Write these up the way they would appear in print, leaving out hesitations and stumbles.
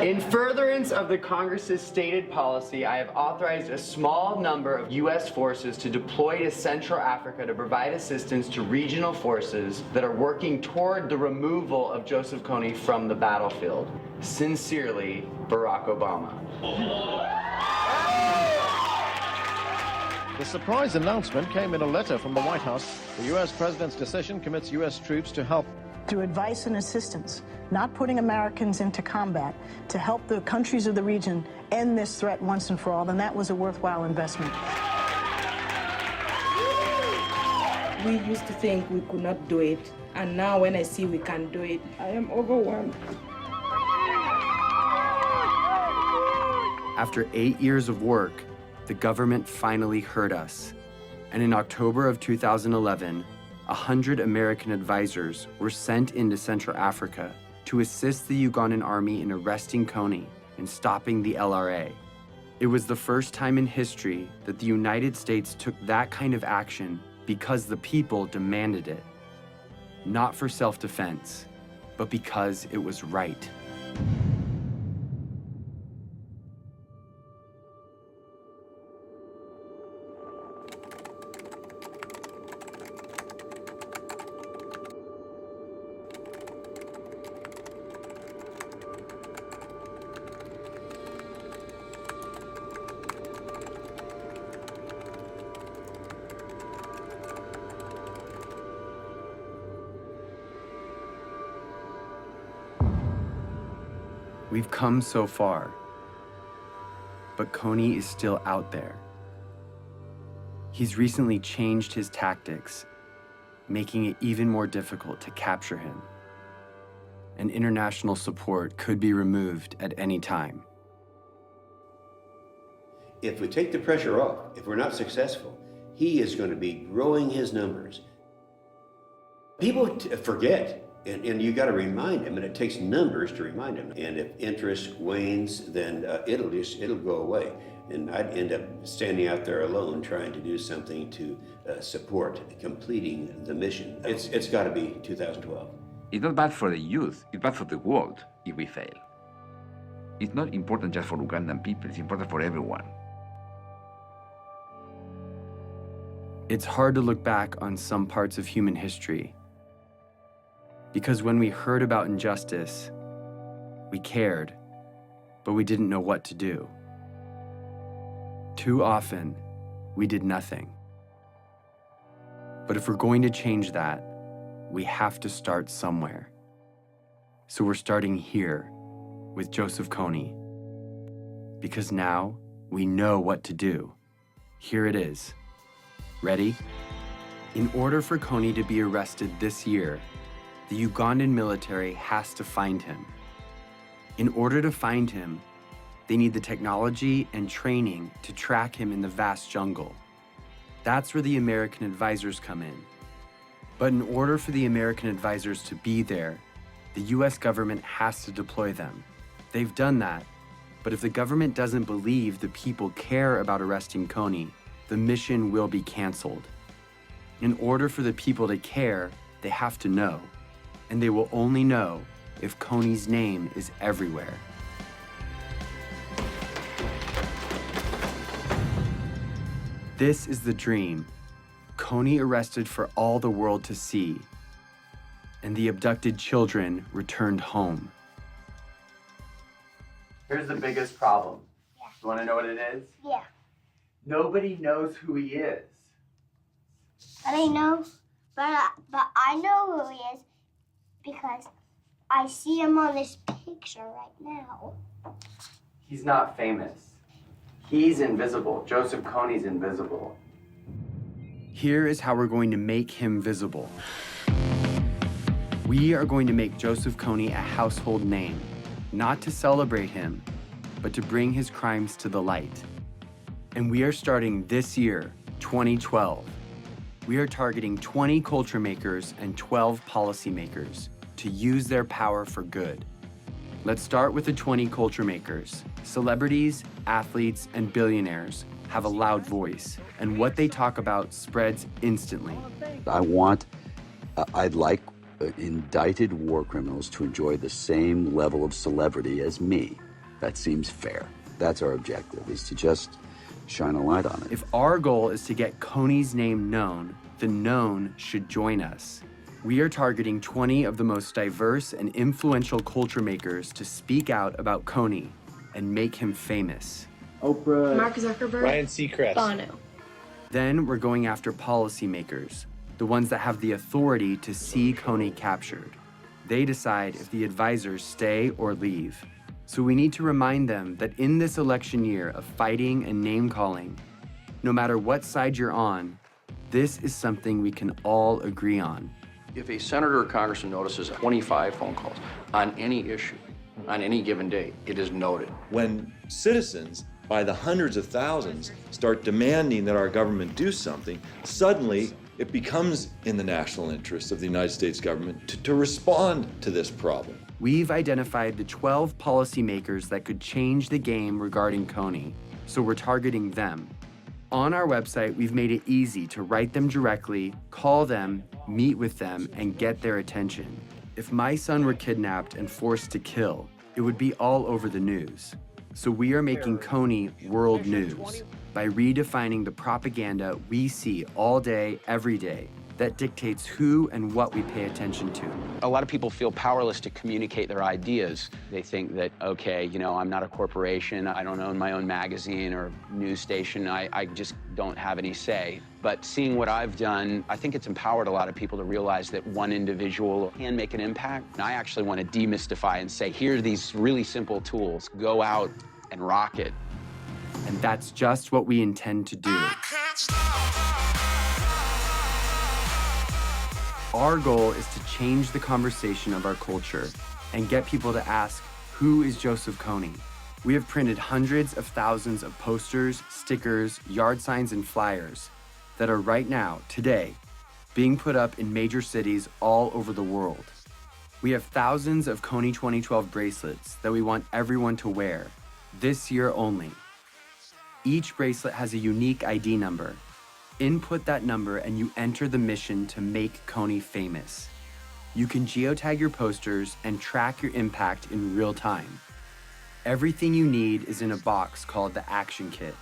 In furtherance of the Congress's stated policy, I have authorized a small number of U.S. forces to deploy to Central Africa to provide assistance to regional forces that are working toward the removal of Joseph Kony from the battlefield. Sincerely, Barack Obama. The surprise announcement came in a letter from the White House. The U.S. president's decision commits U.S. troops to help through advice and assistance, not putting Americans into combat, to help the countries of the region end this threat once and for all, then that was a worthwhile investment. We used to think we could not do it, and now when I see we can do it, I am overwhelmed. After 8 years of work, the government finally heard us. And in October of 2011, 100 American advisors were sent into Central Africa to assist the Ugandan army in arresting Kony and stopping the LRA. It was the first time in history that the United States took that kind of action because the people demanded it. Not for self-defense, but because it was right. We've come so far, but Kony is still out there. He's recently changed his tactics, making it even more difficult to capture him. And international support could be removed at any time. If we take the pressure off, if we're not successful, he is going to be growing his numbers. People forget. And you got to remind them, and it takes numbers to remind them. And if interest wanes, then it'll go away. And I'd end up standing out there alone trying to do something to support completing the mission. It's got to be 2012. It's not bad for the youth, it's bad for the world if we fail. It's not important just for Ugandan people, it's important for everyone. It's hard to look back on some parts of human history, because when we heard about injustice, we cared, but we didn't know what to do. Too often, we did nothing. But if we're going to change that, we have to start somewhere. So we're starting here with Joseph Kony, because now we know what to do. Here it is. Ready? In order for Kony to be arrested this year, the Ugandan military has to find him. In order to find him, they need the technology and training to track him in the vast jungle. That's where the American advisors come in. But in order for the American advisors to be there, the US government has to deploy them. They've done that, but if the government doesn't believe the people care about arresting Kony, the mission will be canceled. In order for the people to care, they have to know. And they will only know if Kony's name is everywhere. This is the dream. Kony arrested for all the world to see, and the abducted children returned home. Here's the biggest problem. Yeah. You want to know what it is? Yeah. Nobody knows who he is. But I know who he is because I see him on this picture right now. He's not famous. He's invisible. Joseph Kony's invisible. Here is how we're going to make him visible. We are going to make Joseph Kony a household name, not to celebrate him, but to bring his crimes to the light. And we are starting this year, 2012. We are targeting 20 culture makers and 12 policymakers to use their power for good. Let's start with the 20 culture makers. Celebrities, athletes, and billionaires have a loud voice, and what they talk about spreads instantly. I'd like indicted war criminals to enjoy the same level of celebrity as me. That seems fair. That's our objective, is to just shine a light on it. If our goal is to get Kony's name known, the known should join us. We are targeting 20 of the most diverse and influential culture makers to speak out about Kony and make him famous. Oprah, Mark Zuckerberg, Ryan Seacrest, Bono. Then we're going after policymakers, the ones that have the authority to see Kony captured. They decide if the advisors stay or leave. So we need to remind them that in this election year of fighting and name-calling, no matter what side you're on, this is something we can all agree on. If a senator or congressman notices 25 phone calls on any issue, on any given day, it is noted. When citizens, by the hundreds of thousands, start demanding that our government do something, suddenly it becomes in the national interest of the United States government to respond to this problem. We've identified the 12 policymakers that could change the game regarding Kony, so we're targeting them. On our website, we've made it easy to write them directly, call them, meet with them, and get their attention. If my son were kidnapped and forced to kill, it would be all over the news. So we are making Kony world news by redefining the propaganda we see all day, every day, that dictates who and what we pay attention to. A lot of people feel powerless to communicate their ideas. They think that, okay, you know, I'm not a corporation, I don't own my own magazine or news station, I just don't have any say. But seeing what I've done, I think it's empowered a lot of people to realize that one individual can make an impact. And I actually want to demystify and say, here are these really simple tools, go out and rock it. And that's just what we intend to do. Our goal is to change the conversation of our culture and get people to ask, who is Joseph Kony? We have printed hundreds of thousands of posters, stickers, yard signs, and flyers that are right now, today, being put up in major cities all over the world. We have thousands of Kony 2012 bracelets that we want everyone to wear, this year only. Each bracelet has a unique ID number. Input that number and you enter the mission to make Kony famous. You can geotag your posters and track your impact in real time. Everything you need is in a box called the Action Kit.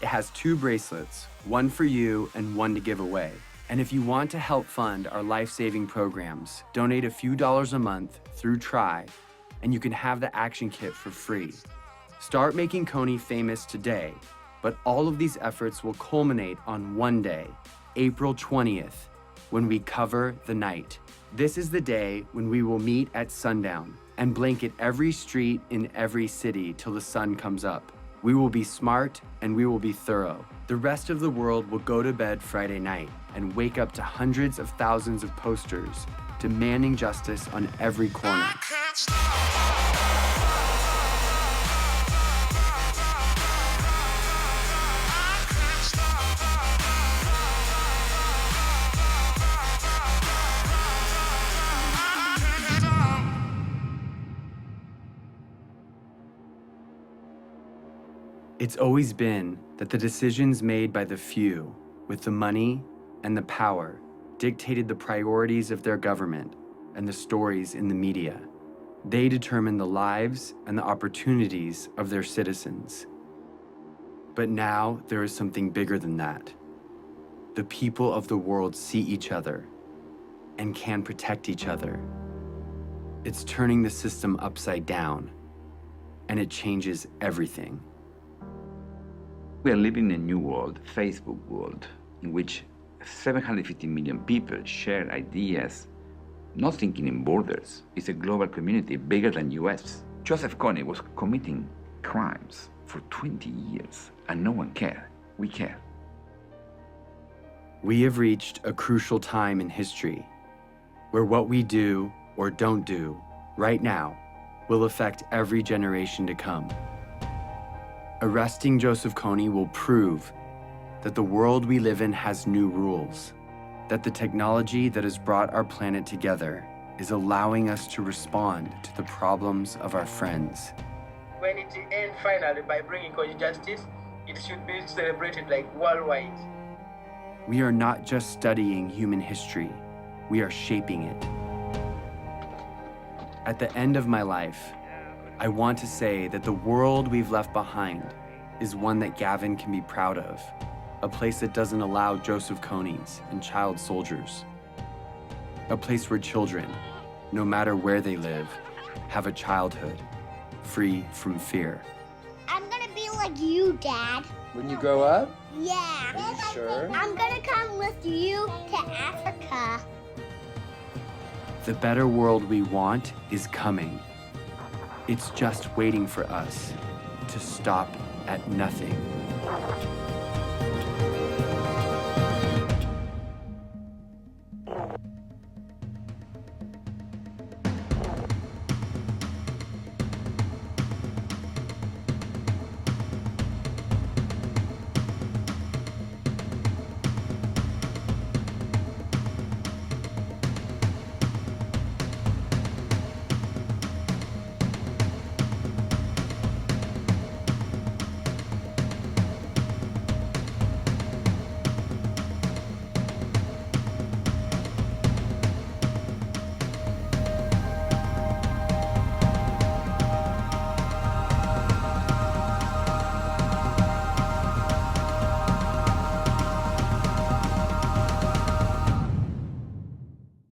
It has 2 bracelets, one for you and one to give away. And if you want to help fund our life-saving programs, donate a few dollars a month through Try, and you can have the Action Kit for free. Start making Kony famous today. But all of these efforts will culminate on one day, April 20th, when we cover the night. This is the day when we will meet at sundown and blanket every street in every city till the sun comes up. We will be smart and we will be thorough. The rest of the world will go to bed Friday night and wake up to hundreds of thousands of posters demanding justice on every corner. It's always been that the decisions made by the few, with the money and the power, dictated the priorities of their government and the stories in the media. They determine the lives and the opportunities of their citizens. But now there is something bigger than that. The people of the world see each other and can protect each other. It's turning the system upside down, and it changes everything. We are living in a new world, Facebook world, in which 750 million people share ideas, not thinking in borders. It's a global community bigger than US. Joseph Kony was committing crimes for 20 years, and no one cared. We care. We have reached a crucial time in history where what we do or don't do right now will affect every generation to come. Arresting Joseph Kony will prove that the world we live in has new rules, that the technology that has brought our planet together is allowing us to respond to the problems of our friends. When it ends finally by bringing Kony justice, it should be celebrated like worldwide. We are not just studying human history, we are shaping it. At the end of my life, I want to say that the world we've left behind is one that Gavin can be proud of, a place that doesn't allow Joseph Konys and child soldiers, a place where children, no matter where they live, have a childhood free from fear. I'm gonna be like you, Dad. When you grow up? Yeah. Are you sure? I'm gonna come with you to Africa. The better world we want is coming. It's just waiting for us to stop at nothing.